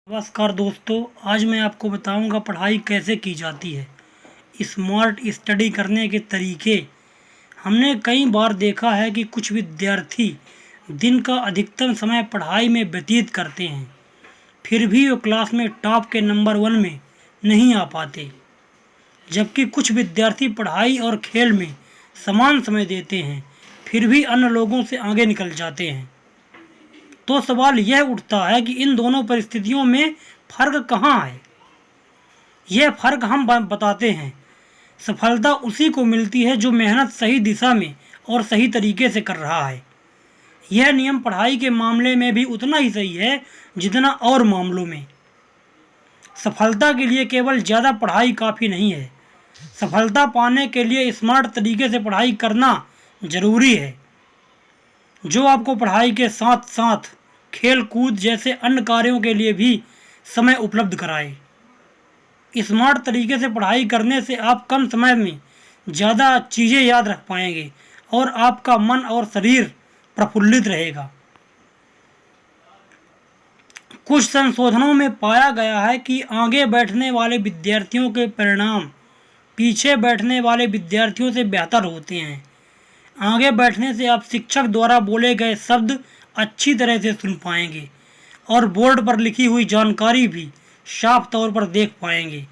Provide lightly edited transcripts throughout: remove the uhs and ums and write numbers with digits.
नमस्कार दोस्तों, आज मैं आपको बताऊंगा पढ़ाई कैसे की जाती है। स्मार्ट स्टडी करने के तरीके। हमने कई बार देखा है कि कुछ विद्यार्थी दिन का अधिकतम समय पढ़ाई में व्यतीत करते हैं, फिर भी वो क्लास में टॉप के नंबर 1 में नहीं आ पाते। जबकि कुछ विद्यार्थी पढ़ाई और खेल में समान समय देते हैं, फिर भी अन्य लोगों से आगे निकल जाते हैं। तो सवाल यह उठता है कि इन दोनों परिस्थितियों में फ़र्क कहाँ है। यह फ़र्क हम बताते हैं। सफलता उसी को मिलती है जो मेहनत सही दिशा में और सही तरीके से कर रहा है। यह नियम पढ़ाई के मामले में भी उतना ही सही है जितना और मामलों में। सफलता के लिए केवल ज़्यादा पढ़ाई काफ़ी नहीं है। सफलता पाने के लिए स्मार्ट तरीके से पढ़ाई करना ज़रूरी है, जो आपको पढ़ाई के साथ साथ खेल कूद जैसे अन्य कार्यों के लिए भी समय उपलब्ध कराए। स्मार्ट तरीके से पढ़ाई करने से आप कम समय में ज़्यादा चीज़ें याद रख पाएंगे और आपका मन और शरीर प्रफुल्लित रहेगा। कुछ संशोधनों में पाया गया है कि आगे बैठने वाले विद्यार्थियों के परिणाम पीछे बैठने वाले विद्यार्थियों से बेहतर होते हैं। आगे बैठने से आप शिक्षक द्वारा बोले गए शब्द अच्छी तरह से सुन पाएंगे और बोर्ड पर लिखी हुई जानकारी भी साफ तौर पर देख पाएंगे।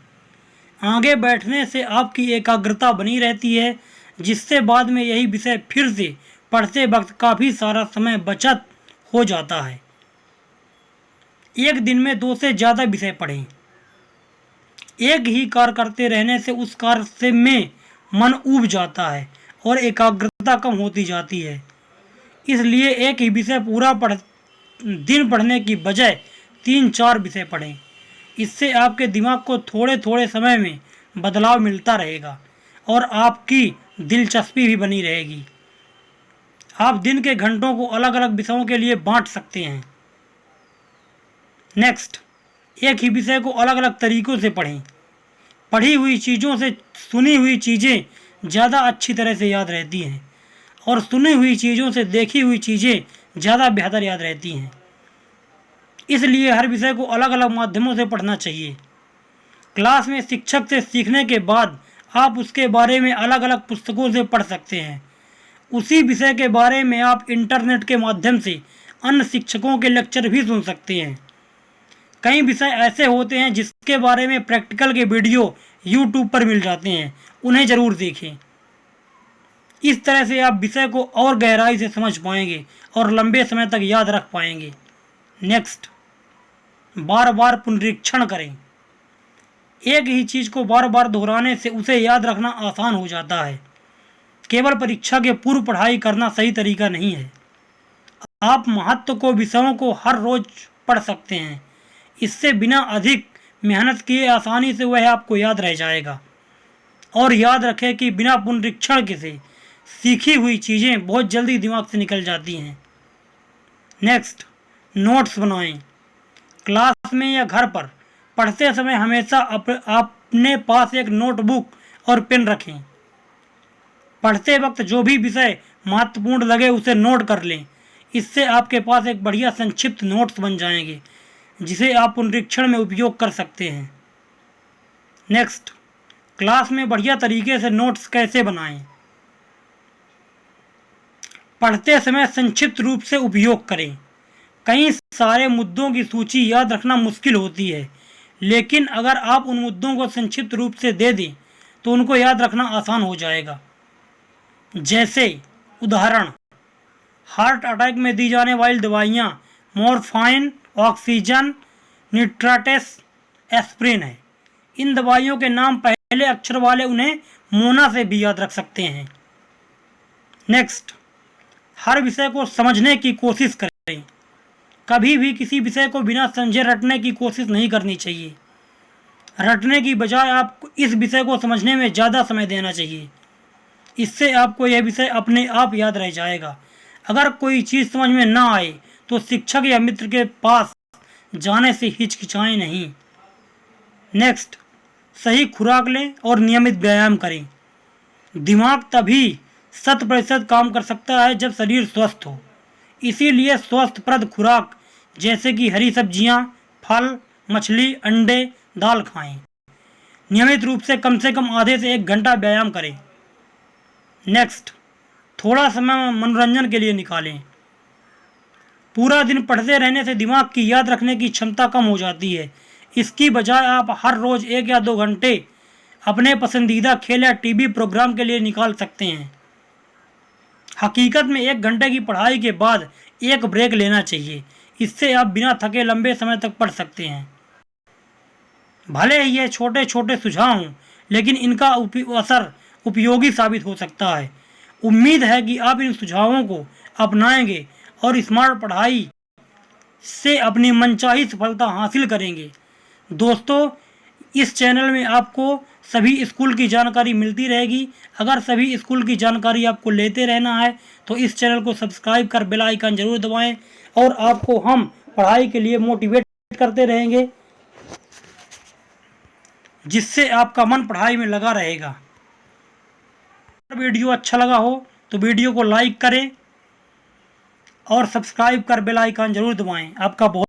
आगे बैठने से आपकी एकाग्रता बनी रहती है, जिससे बाद में यही विषय फिर से पढ़ते वक्त काफ़ी सारा समय बचत हो जाता है। एक दिन में 2 से ज़्यादा विषय पढ़ें। एक ही कार्य करते रहने से उस कार्य से में मन ऊब जाता है और एकाग्रता कम होती जाती है। इसलिए एक ही विषय पूरा दिन पढ़ने की बजाय 3-4 विषय पढ़ें। इससे आपके दिमाग को थोड़े थोड़े समय में बदलाव मिलता रहेगा और आपकी दिलचस्पी भी बनी रहेगी। आप दिन के घंटों को अलग अलग विषयों के लिए बांट सकते हैं। नेक्स्ट, एक ही विषय को अलग अलग तरीक़ों से पढ़ें। पढ़ी हुई चीज़ों से सुनी हुई चीज़ें ज़्यादा अच्छी तरह से याद रहती हैं और सुनी हुई चीज़ों से देखी हुई चीज़ें ज़्यादा बेहतर याद रहती हैं। इसलिए हर विषय को अलग अलग माध्यमों से पढ़ना चाहिए। क्लास में शिक्षक से सीखने के बाद आप उसके बारे में अलग अलग पुस्तकों से पढ़ सकते हैं। उसी विषय के बारे में आप इंटरनेट के माध्यम से अन्य शिक्षकों के लेक्चर भी सुन सकते हैं। कई विषय ऐसे होते हैं जिसके बारे में प्रैक्टिकल के वीडियो यूट्यूब पर मिल जाते हैं, उन्हें ज़रूर देखें। इस तरह से आप विषय को और गहराई से समझ पाएंगे और लंबे समय तक याद रख पाएंगे। नेक्स्ट, बार बार पुनरीक्षण करें। एक ही चीज़ को बार बार दोहराने से उसे याद रखना आसान हो जाता है। केवल परीक्षा के पूर्व पढ़ाई करना सही तरीका नहीं है। आप महत्व को विषयों को हर रोज़ पढ़ सकते हैं। इससे बिना अधिक मेहनत किए आसानी से वह आपको याद रह जाएगा। और याद रखें कि बिना पुनरीक्षण के से सीखी हुई चीज़ें बहुत जल्दी दिमाग से निकल जाती हैं। नेक्स्ट, नोट्स बनाएं। क्लास में या घर पर पढ़ते समय हमेशा अपने पास एक नोटबुक और पेन रखें। पढ़ते वक्त जो भी विषय महत्वपूर्ण लगे उसे नोट कर लें। इससे आपके पास एक बढ़िया संक्षिप्त नोट्स बन जाएंगे, जिसे आप पुनरीक्षण में उपयोग कर सकते हैं। नेक्स्ट, क्लास में बढ़िया तरीके से नोट्स कैसे बनाएं। पढ़ते समय संक्षिप्त रूप से उपयोग करें। कई सारे मुद्दों की सूची याद रखना मुश्किल होती है, लेकिन अगर आप उन मुद्दों को संक्षिप्त रूप से दे दें तो उनको याद रखना आसान हो जाएगा। जैसे उदाहरण, हार्ट अटैक में दी जाने वाली दवाइयाँ मॉर्फाइन, ऑक्सीजन, निट्राटेस, एस्प्रिन है। इन दवाइयों के नाम पहले अक्षर वाले उन्हें मोना से भी याद रख सकते हैं। नेक्स्ट, हर विषय को समझने की कोशिश करें। कभी भी किसी विषय को बिना समझे रटने की कोशिश नहीं करनी चाहिए। रटने की बजाय आपको इस विषय को समझने में ज़्यादा समय देना चाहिए। इससे आपको यह विषय अपने आप याद रह जाएगा। अगर कोई चीज़ समझ में ना आए तो शिक्षक या मित्र के पास जाने से हिचकिचाएं नहीं। नेक्स्ट, सही खुराक लें और नियमित व्यायाम करें। दिमाग तभी 100% काम कर सकता है जब शरीर स्वस्थ हो। इसीलिए स्वस्थप्रद खुराक जैसे कि हरी सब्जियां, फल, मछली, अंडे, दाल खाएं। नियमित रूप से कम आधे से 1 घंटा व्यायाम करें। नेक्स्ट, थोड़ा समय मनोरंजन के लिए निकालें। पूरा दिन पढ़ते रहने से दिमाग की याद रखने की क्षमता कम हो जाती है। इसकी बजाय आप हर रोज़ 1 या 2 घंटे अपने पसंदीदा खेल या टीवी प्रोग्राम के लिए निकाल सकते हैं। हकीकत में 1 घंटे की पढ़ाई के बाद एक ब्रेक लेना चाहिए। इससे आप बिना थके लंबे समय तक पढ़ सकते हैं। भले ही ये छोटे छोटे सुझाव हों, लेकिन इनका असर उपयोगी साबित हो सकता है। उम्मीद है कि आप इन सुझावों को अपनाएंगे और स्मार्ट पढ़ाई से अपनी मनचाही सफलता हासिल करेंगे। दोस्तों, इस चैनल में आपको सभी स्कूल की जानकारी मिलती रहेगी। अगर सभी स्कूल की जानकारी आपको लेते रहना है तो इस चैनल को सब्सक्राइब कर बेल आइकन जरूर दबाएं और आपको हम पढ़ाई के लिए मोटिवेट करते रहेंगे, जिससे आपका मन पढ़ाई में लगा रहेगा। वीडियो अच्छा लगा हो तो वीडियो को लाइक करें और सब्सक्राइब कर बेल आइकन जरूर दबाएं। आपका बहुत